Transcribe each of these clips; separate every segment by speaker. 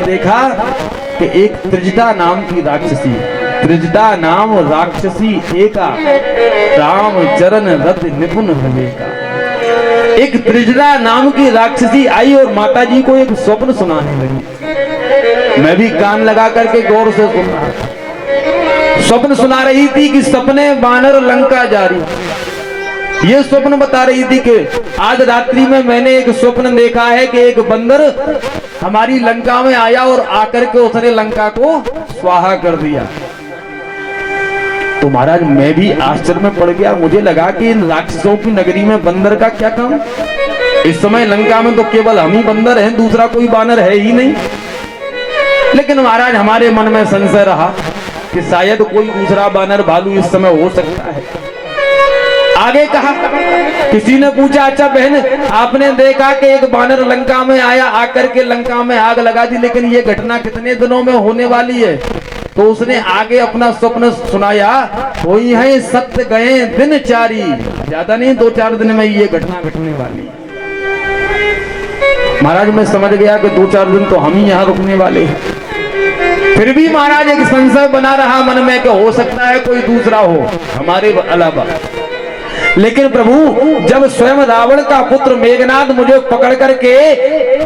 Speaker 1: देखा कि एक त्रिजटा नाम की राक्षसी, त्रिजटा नाम राक्षसी एका, राम चरण रत निपुण विवेका। एक त्रिजटा नाम की राक्षसी आई और माता जी को एक स्वप्न सुनाने लगी। मैं भी कान लगा करके गौर से सुन रहा। स्वप्न सुना रही थी कि सपने बानर लंका जा रही। ये स्वप्न बता रही थी कि आज रात्रि में मैंने एक स्वप्न देखा है कि एक बंदर हमारी लंका में आया और आकर के उसने लंका को स्वाहा कर दिया। तो महाराज मैं भी आश्चर्य में पड़ गया। मुझे लगा कि इन राक्षसों की नगरी में बंदर का क्या काम। इस समय लंका में तो केवल हम ही बंदर हैं, दूसरा कोई बानर है ही नहीं। लेकिन महाराज हमारे मन में संशय रहा कि शायद कोई दूसरा बानर भालू इस समय हो सकता है। आगे कहा, किसी ने पूछा अच्छा बहन आपने देखा कि एक बानर लंका में आया, आकर के लंका में आग लगा दी, लेकिन ये घटना कितने दिनों में होने वाली है? तो उसने आगे अपना स्वप्न सुनाया, हुई है सत्य गए दिन चारी, ज्यादा नहीं 2-4 दिन में ये घटना घटने वाली। महाराज मैं समझ गया कि 2-4 दिन तो हम ही यहाँ रुकने वाले हैं। फिर भी महाराज एक संशय बना रहा मन में कि हो सकता है कोई दूसरा हो हमारे अलावा। लेकिन प्रभु जब स्वयं रावण का पुत्र मेघनाद मुझे पकड़ करके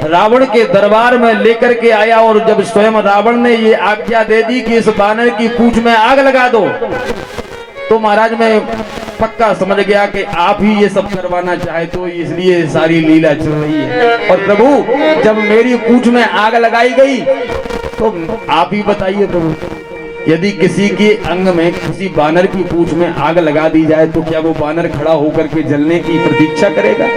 Speaker 1: रावण के दरबार में लेकर के आया और जब स्वयं रावण ने ये आज्ञा दे दी कि इस बानर की पूंछ में आग लगा दो, तो महाराज मैं पक्का समझ गया कि आप ही ये सब करवाना चाहे, तो इसलिए सारी लीला चल रही है। और प्रभु जब मेरी पूंछ में आग लगाई गई तो आप ही बताइए प्रभु, यदि किसी के अंग में किसी बानर की पूंछ में आग लगा दी जाए तो क्या वो बानर खड़ा होकर के जलने की प्रतीक्षा करेगा?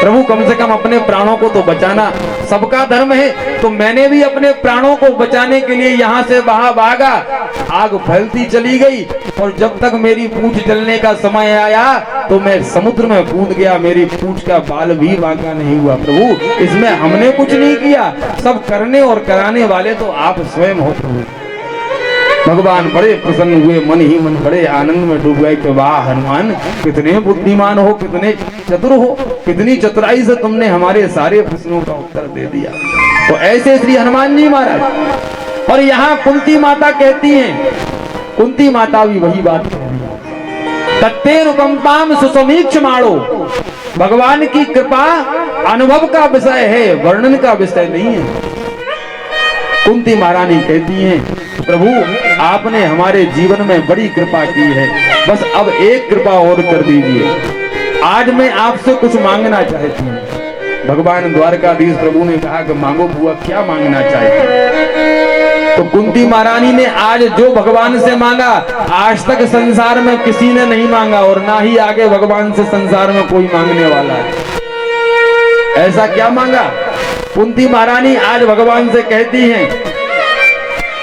Speaker 1: प्रभु कम से कम अपने प्राणों को तो बचाना सबका धर्म है। तो मैंने भी अपने प्राणों को बचाने के लिए यहाँ से वहां भागा। आग फैलती चली गई और जब तक मेरी पूंछ जलने का समय आया तो मैं समुद्र में कूद गया। मेरी पूंछ का बाल भी बांका नहीं हुआ। प्रभु इसमें हमने कुछ नहीं किया, सब करने और कराने वाले तो आप स्वयं हो प्रभु। भगवान बड़े प्रसन्न हुए, मन ही मन बड़े आनंद में डूब गए कि वाह हनुमान कितने बुद्धिमान हो, कितने चतुर हो, कितनी चतुराई से तुमने हमारे सारे प्रश्नों का उत्तर दे दिया। तो ऐसे श्री हनुमान जी महाराज। और यहाँ कुंती माता कहती हैं, कुंती माता भी वही बात कह रही है, तत्तेनुकंपाम सुसमीक्ष माणो। भगवान की कृपा अनुभव का विषय है, वर्णन का विषय नहीं है। कुंती महारानी कहती हैं प्रभु आपने हमारे जीवन में बड़ी कृपा की है, बस अब एक कृपा और कर दीजिए। आज मैं आपसे कुछ मांगना चाहती हूँ। भगवान द्वारकाधीश प्रभु ने कहा कि मांगो बुआ क्या मांगना चाहती? तो कुंती महारानी ने आज जो भगवान से मांगा आज तक संसार में किसी ने नहीं मांगा और ना ही आगे भगवान से संसार में कोई मांगने वाला है। ऐसा क्या मांगा? कुंती महारानी आज भगवान से कहती हैं,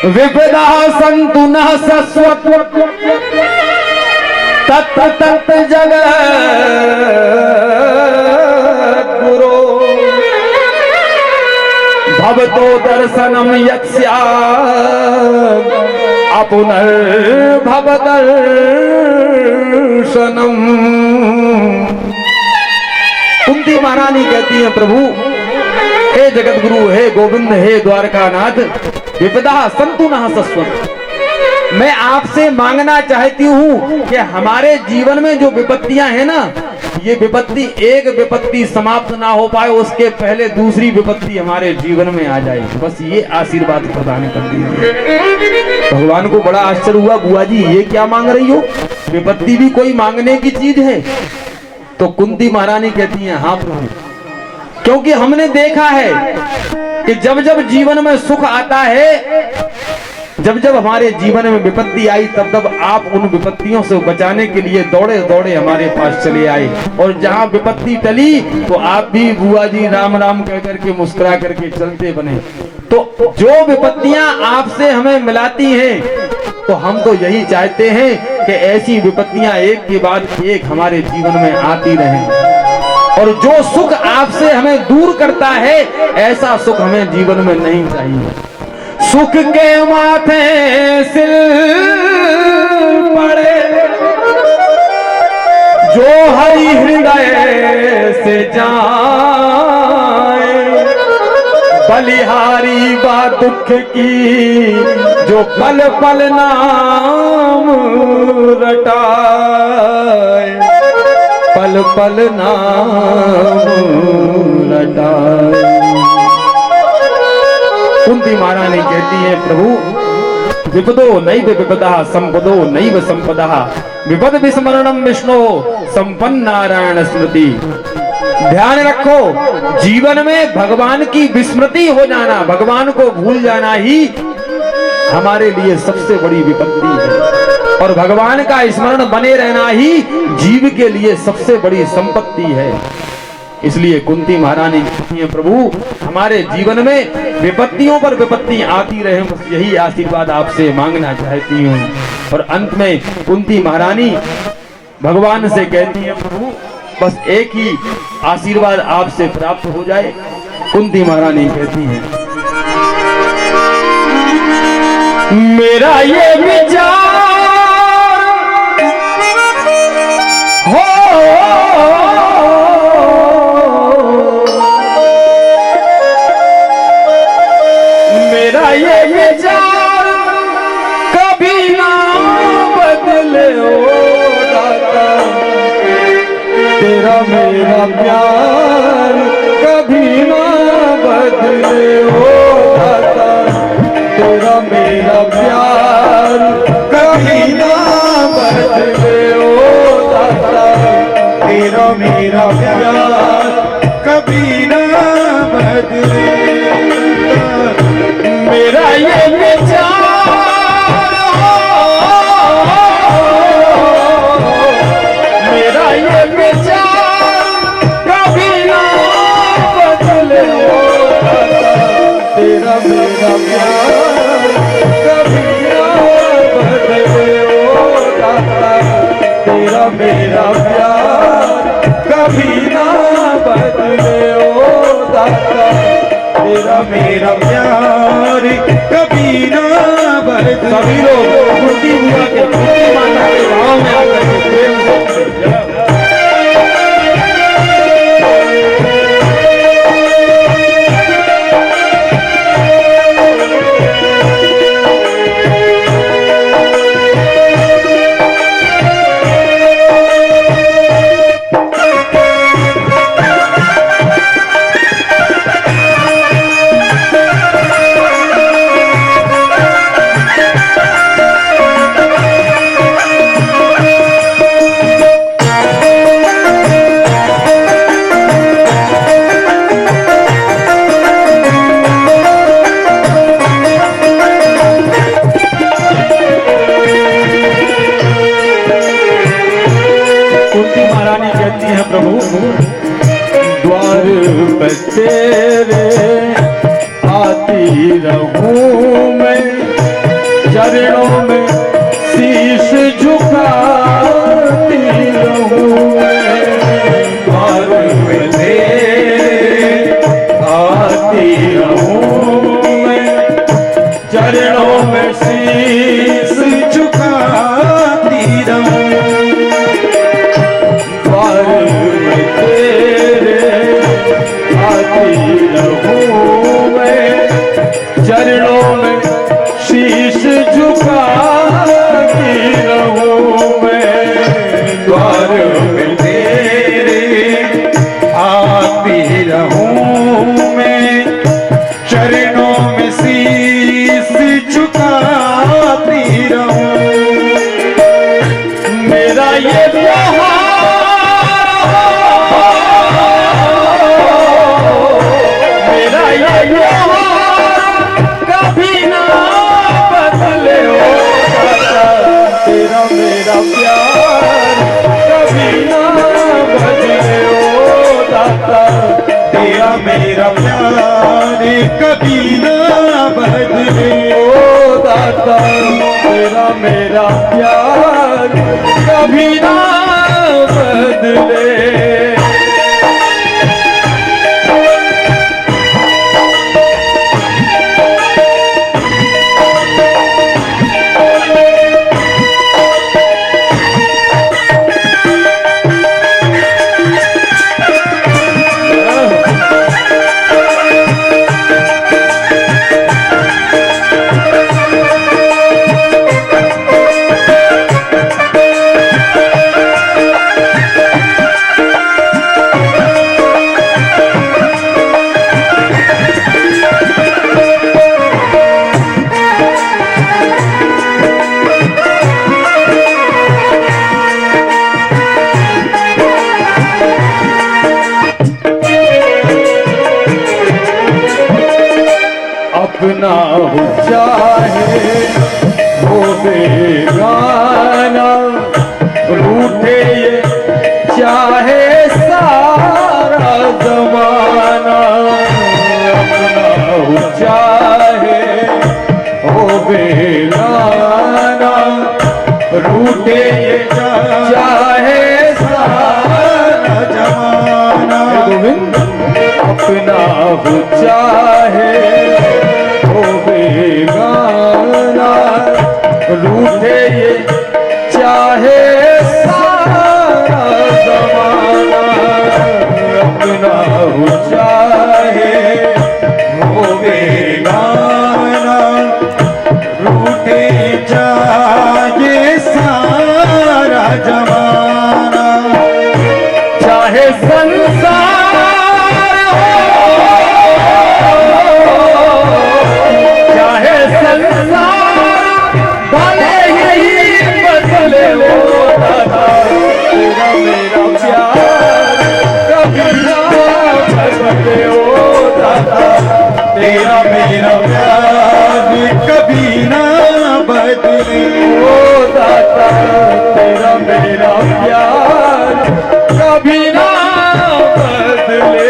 Speaker 1: विपदा संतु न सस्वत तत् तत् जगत गुरो भवतो दर्शनम यत्स्या अपुनर्भव दर्शनम। कुंती महारानी कहती है प्रभु हे जगत गुरु, हे गोविंद, हे द्वारकानाथ, विपदा संतु न सस्वत। मैं आपसे मांगना चाहती हूँ कि हमारे जीवन में जो विपत्तियां हैं ना, ये विपत्ति एक विपत्ति समाप्त ना हो पाए उसके पहले दूसरी विपत्ति हमारे जीवन में आ जाए, बस ये आशीर्वाद प्रदान कर दीजिए। भगवान को बड़ा आश्चर्य हुआ, बुआ जी ये क्या मांग रही हो? विपत्ति भी कोई मांगने की चीज है? तो कुंती महारानी कहती है हाँ प्रभु, क्योंकि हमने देखा है कि जब जब जीवन में सुख आता है, जब जब हमारे जीवन में विपत्ति आई तब तब आप उन विपत्तियों से बचाने के लिए दौड़े दौड़े हमारे पास चले आए। और जहां विपत्ति टली तो आप भी बुआ जी राम राम कह करके मुस्कुरा करके चलते बने। तो जो विपत्तियां आपसे हमें मिलाती हैं तो हम तो यही चाहते हैं कि ऐसी विपत्तियां एक के बाद एक हमारे जीवन में आती रहें। और जो सुख आपसे हमें दूर करता है ऐसा सुख हमें जीवन में नहीं चाहिए। सुख के माथे सिर पड़े जो हरि हृदय से जाए, बलिहारी बा दुख की जो पल पल नाम रटाए, पल पल नाम रटाए। कुंती महारानी कहती है प्रभु विपदो नैव विपदा संपदो नैव संपदा विपद विस्मरणम विष्णु संपन्न नारायण स्मृति। ध्यान रखो जीवन में भगवान की विस्मृति हो जाना, भगवान को भूल जाना ही हमारे लिए सबसे बड़ी विपत्ति है और भगवान का स्मरण बने रहना ही जीव के लिए सबसे बड़ी संपत्ति है। इसलिए कुंती महारानी कहती हैं प्रभु हमारे जीवन में विपत्तियों पर विपत्ति आती रहे, बस यही आशीर्वाद आपसे मांगना चाहती हूँ। और अंत में कुंती महारानी भगवान से कहती है प्रभु बस एक ही आशीर्वाद आपसे प्राप्त हो जाए। कुंती महारानी कहती है मेरा ये विचार हो मेरा ये विचार कभी ना बदले हो दाता, तेरा मेरा प्यार कभी ना बदले हो दाता, तेरा मेरा प्यार कभी ना बदले हो दाता, तेरा मेरा प्यार कभी ना बदले। मेरा ये विचार मेरा ये विचार कभी ना बदले हो दाता, तेरा मेरा प्यार कभी ना बदले हो दाता, तेरा मेरा प्यार कभी ना बदले हो दाता, तेरा मेरा प्यार कभी ना बदले। सभी लोग कुंती बुआ के कुंती माता के भाव में आकर के प्रेम से द्वार पे तेरे आती रहूं मैं, चरणों में शीश झुकाती रहूं मैं, द्वार पे तेरे आती रहूं मैं, चरणों में शीश झुकाती रहूं, चरणों में शीश झुकाती रहूं मैं, द्वार में तेरे आती रहूं मैं, चरणों में शीश झुकाती रहूं। मेरा ये मेरा प्यार कभी ना बदले हो दाता, तेरा मेरा प्यार कभी ना बदले हो दाता, तेरा मेरा प्यार कभी ना बदले। अपना हो चाहे वो बेगाना, रूठे ये चाहे सारा जमाना, अपना हो चाहे वो बेगाना, रूठे ये चाहे सारा जमाना, गोविंद अपना हो चाहे वो बेगाना, रूठे ये चाहे सारा जमाना, अपना हो चाहे वो बेगाना, रूठे चाहे सारा जमाना, चाहे संसार तेरा मेरा प्यार कभी ना बदले ओ दाता, तेरा मेरा प्यार कभी ना बदले।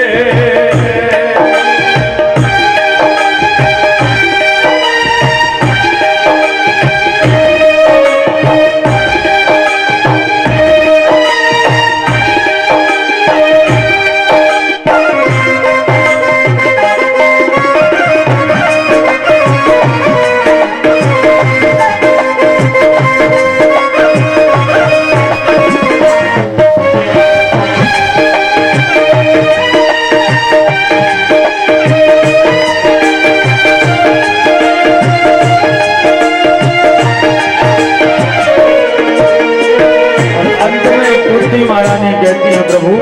Speaker 1: महारानी कहती है प्रभु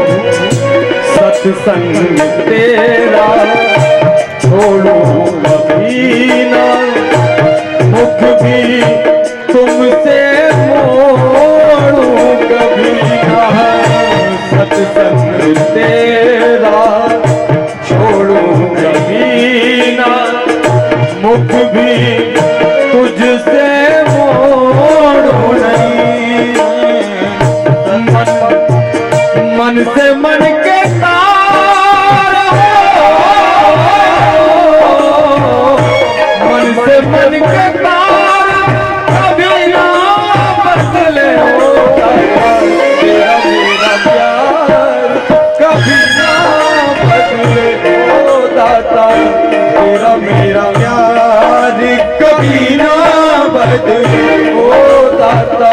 Speaker 1: सत्संग तेरा छोड़ो कभी ना, मुख भी तुमसे मोड़ो कभी ना, सत्संग तेरा छोड़ो कभी ना, मुख भी तुझसे मोड़ो नहीं, मन से मन के तार हो, मन से मन के तार कभी ना बदले हो, तेरा मेरा प्यार कभी ना बदले हो दाता, तेरा मेरा प्यार कभी ना बदले हो दाता,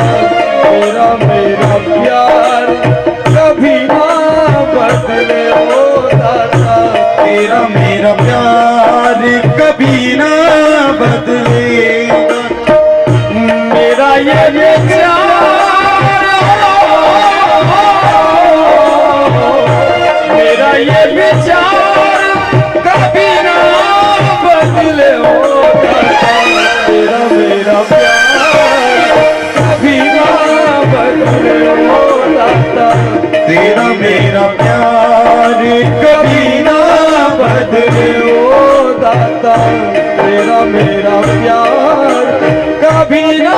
Speaker 1: तेरा मेरा प्यार कभी ना बदले हो दाता, तेरा मेरा प्यार कभी ना बदले, मेरा ये विचार, मेरा ये विचार कभी ना बदले हो दाता, तेरा मेरा प्यार कभी ना बदले हो दाता, तेरा मेरा प्यार कभी ना बदले हो दाता, तेरा मेरा प्यार कभी ना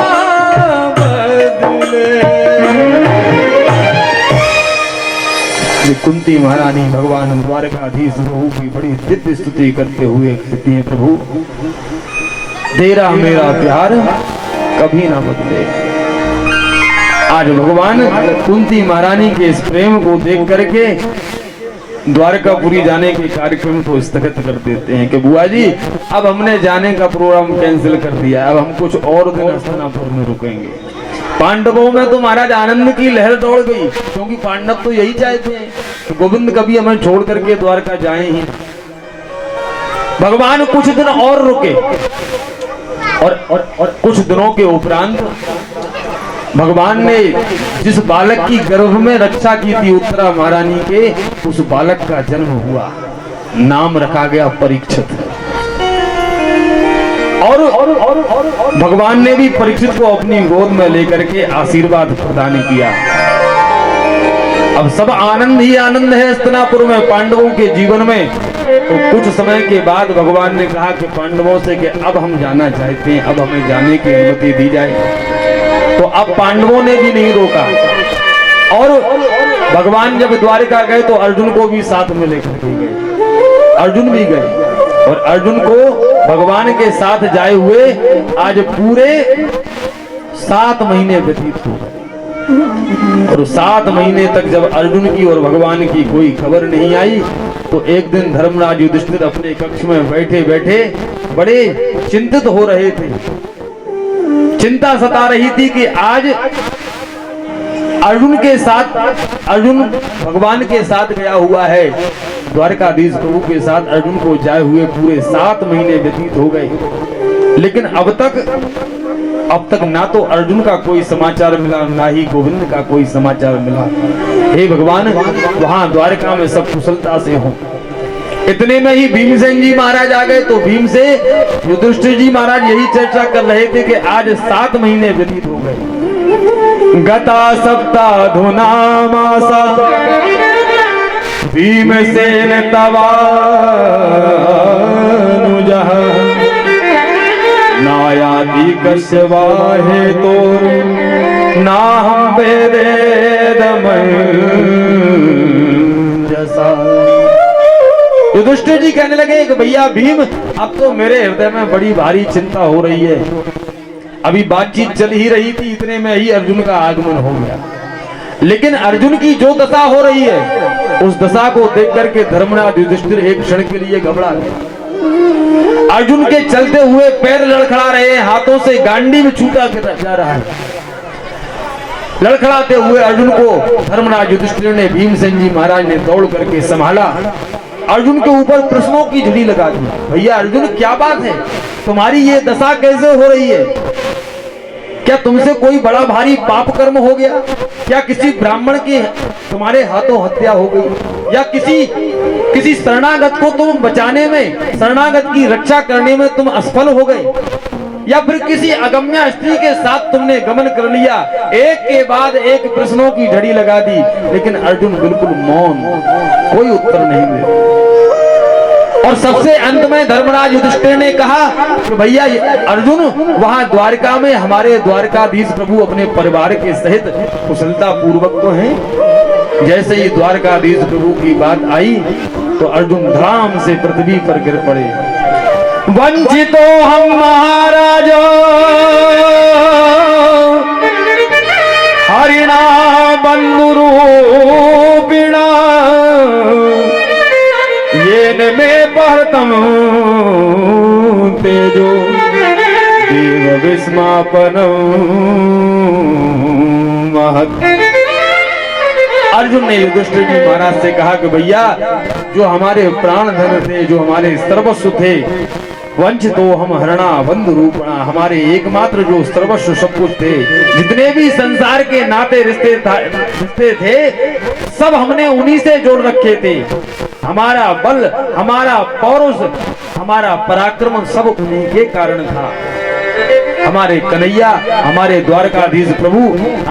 Speaker 1: बदले। कुंती महारानी भगवान द्वारकाधीश प्रभु की बड़ी दिव्य स्तुति करते हुए कहती है प्रभु तेरा मेरा प्यार कभी ना बदले। आज भगवान कुंती महारानी के इस प्रेम को देख करके द्वारकापुरी जाने के कार्यक्रम को स्थगित कर देते हैं कि बुआ जी अब हमने जाने का प्रोग्राम कैंसिल कर दिया, अब हम कुछ और दिन हस्तिनापुर में रुकेंगे। पांडवों में तो महाराज आनंद की लहर दौड़ गई, क्योंकि पांडव तो यही चाहते हैं कि गोविंद कभी हमें छोड़ करके द्वारका जाए ही। भगवान कुछ दिन और रुके और कुछ दिनों के उपरांत भगवान ने जिस बालक की गर्भ में रक्षा की थी उत्तरा महारानी के, उस बालक का जन्म हुआ, नाम रखा गया परीक्षित। और भगवान ने भी परीक्षित को अपनी गोद में लेकर के आशीर्वाद प्रदान किया। अब सब आनंद ही आनंद है हस्तिनापुर में, पांडवों के जीवन में तो कुछ समय के बाद भगवान ने कहा कि पांडवों से कि अब हम जाना चाहते हैं, अब हमें जाने की अनुमति दी जाए। तो अब पांडवों ने भी नहीं रोका और भगवान जब द्वारिका गए तो अर्जुन को भी साथ में लेकर के गए। अर्जुन भी गए और अर्जुन को भगवान के साथ जाए हुए आज पूरे 7 महीने व्यतीत हो गए। और 7 महीने तक जब अर्जुन की और भगवान की कोई खबर नहीं आई तो एक दिन धर्मराज युधिष्ठिर अपने कक्ष में बैठे बैठे बड़े चिंतित हो रहे थे। चिंता सता रही थी कि आज अर्जुन के साथ, अर्जुन भगवान के साथ गया हुआ है, द्वारकाधीश प्रभु के साथ अर्जुन को जाए हुए पूरे 7 महीने व्यतीत हो गए, लेकिन अब तक ना तो अर्जुन का कोई समाचार मिला, ना ही गोविंद का कोई समाचार मिला। हे भगवान, वहां द्वारका में सब कुशलता से हो। इतने में ही भीमसेन जी महाराज आ गए। तो भीम से युधिष्ठिर जी महाराज यही चर्चा कर रहे थे कि आज 7 महीने व्यतीत हो गए। गता सप्ताधुना मासा भीमसेन तवानुजः नायाति कश्यवाहे तो ना हम जैसा। युधिष्ठिर जी कहने लगे कि भैया भीम, अब तो मेरे हृदय में बड़ी भारी चिंता हो रही है। अभी बातचीत चल ही रही थी, इतने में ही अर्जुन का आगमन हो गया। लेकिन अर्जुन की जो दशा हो रही है उस दशा को देख करके धर्मराज युधिष्ठिर एक क्षण के लिए घबरा गए। अर्जुन के चलते हुए पैर लड़खड़ा रहे हैं, हाथों से गांडीव छूटा जा रहा है। लड़खड़ाते हुए अर्जुन को धर्मराज युधिष्ठिर ने, भीमसेन जी महाराज ने दौड़ करके संभाला। अर्जुन के ऊपर प्रश्नों की झड़ी लगा दी। भैया अर्जुन, क्या बात है, तुम्हारी ये दशा कैसे हो रही है? क्या तुमसे कोई बड़ा भारी पाप कर्म हो गया? क्या किसी ब्राह्मण की तुम्हारे हाथों हत्या हो गई? या किसी शरणागत को तुम बचाने में, शरणागत की रक्षा करने में तुम असफल हो गए? या फिर किसी अगम्य स्त्री के साथ तुमने गमन कर लिया? एक के बाद एक प्रश्नों की झड़ी लगा दी, लेकिन अर्जुन बिल्कुल मौन, कोई उत्तर नहीं दे। और सबसे अंत में धर्मराज युधिष्ठिर ने कहा कि भैया अर्जुन, वहां द्वारका में हमारे द्वारकाधीश प्रभु अपने परिवार के सहित कुशलता पूर्वक तो हैं। जैसे ही द्वारकाधीश प्रभु की बात आई तो अर्जुन धड़ाम से पृथ्वी पर गिर पड़े। वंचितो हम महाराज हरिणा बंधुरूपिणा येन में बहतम तेजो देव विस्मापनम महत्। अर्जुन ने युधिष्ठिर जी महाराज से कहा कि भैया, जो हमारे प्राण धन थे, जो हमारे सर्वस्व थे, वंचितो हम हरणा बंधु रूपणा, हमारे एकमात्र जो सर्वस्व सब कुछ थे, जितने भी संसार के नाते रिश्ते थे, सब हमने उन्हीं से जोड़ रखे थे। हमारा बल, हमारा पौरुष, हमारा पराक्रम सब उन्हीं के कारण था। हमारे कन्हैया, हमारे द्वारकाधीश प्रभु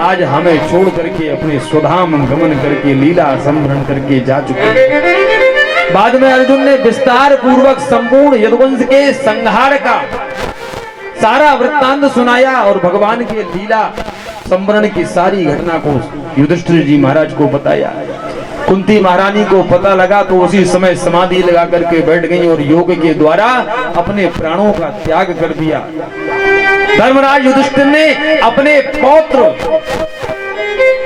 Speaker 1: आज हमें छोड़ करके अपने स्वधाम गमन करके लीला संभरण करके जा चुके। बाद में अर्जुन ने विस्तार पूर्वक संपूर्ण यदुवंश के संहार का सारा वृत्तांत सुनाया और भगवान के लीला संभरण की सारी घटना को युधिष्ठिर जी महाराज को बताया। कुंती महारानी को पता लगा तो उसी समय समाधि लगा करके बैठ गई और योग के द्वारा अपने प्राणों का त्याग कर दिया। धर्मराज युधिष्ठिर ने अपने पौत्र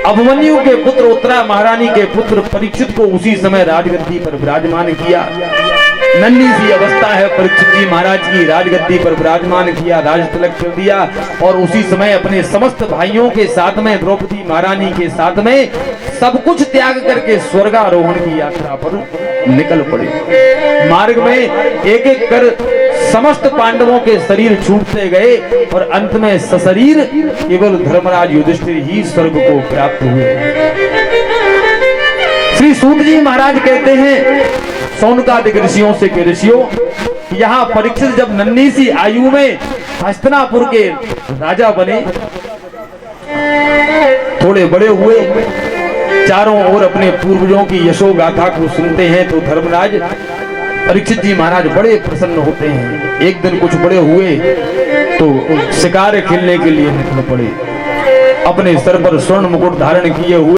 Speaker 1: अभिमन्यु के पुत्र उत्तरा महारानी के पुत्र परीक्षित को उसी समय राजगद्दी पर विराजमान किया। नन्ही सी अवस्था है परीक्षित जी महाराज की, राजगद्दी पर विराजमान किया, राज तिलक कर दिया और उसी समय अपने समस्त भाइयों के साथ में, द्रौपदी महारानी के साथ में सब कुछ त्याग करके स्वर्गारोहण की यात्रा पर निकल पड़े। मार्ग में एक एक कर समस्त पांडवों के शरीर छूटते गए और अंत में सशरीर केवल धर्मराज युधिष्ठिर ही स्वर्ग को प्राप्त हुए। श्री सूत जी महाराज कहते हैं सौनकादिक ऋषियों से के ऋषियों, यहाँ परीक्षित जब नन्ही सी आयु में हस्तिनापुर के राजा बने, थोड़े बड़े हुए, चारों ओर अपने पूर्वजों की यशो गाथा को सुनते हैं तो धर्मराज परीक्षित जी महाराज बड़े प्रसन्न होते हैं। एक दिन कुछ बड़े हुए तो शिकार खेलने के लिए निकल पड़े। अपने सर पर स्वर्ण मुकुट धारण किए हुए